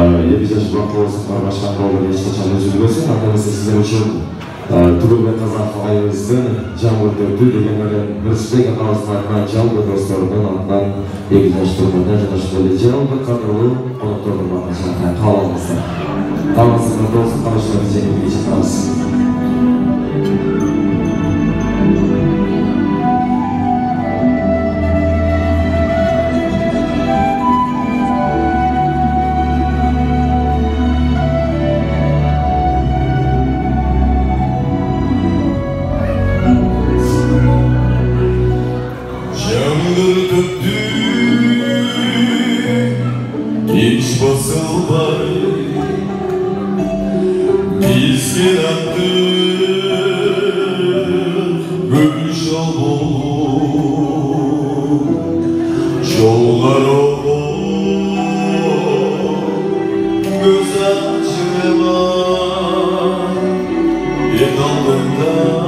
Епизаж бақылаусын қармашқан қолдар ешқашан үзілмесін. Ата-анасы сіздер үшін түгілі қазақ ағайымыздың жаңғырды өту дегендерін біріспеген қаласының атынан жалпы достарының атынан епизаж тұрмында жанашылы жалпы қадырлы қонақтардың баташына қаламыздар. Қаласының досы қалашылары жеңілге жетамыз. Güzel çile var, yet aldığında